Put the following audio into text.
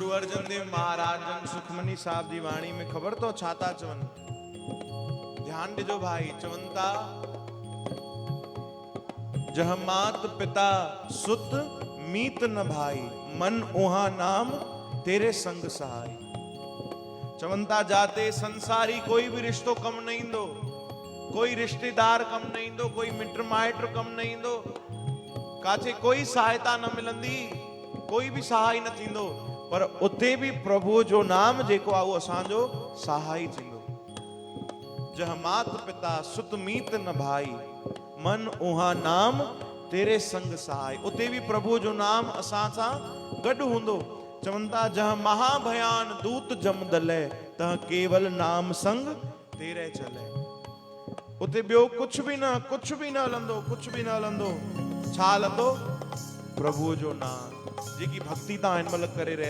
गुरु अर्जन देव महाराज जन सुखमनी साहब जी वाणी में खबर तो छाता चवन, ध्यान दीजो भाई। चवंता जह मात पिता सुत मीत न भाई, मन ओहा नाम तेरे संग सहाय। चवंता जाते संसारी कोई भी रिश्तो कम नहीं दो, कोई रिश्तेदार कम नहीं दो, कोई मित्र माइट कम नहीं दो, काचे कोई सहायता न मिलंदी, कोई भी सहाय न थींदो, पर उते भी प्रभु जो नाम जेको आ वो असांजो सहाय थींदो। जह मात पिता सुत मीत न भाई, मन उहा नाम तेरे संग सहाय। उते भी प्रभु जो नाम असां सां गॾु हूंदो। चवंता जह महाभयान दूत जम दले, तह केवल नाम संग तेरे चले। उते ॿियो कुछ भी न हलंदो, कुछ भी न हलंदो। छा हलंदो? प्रभु जो नाम, जेकी भक्ति तां हिन महिल करे रहिया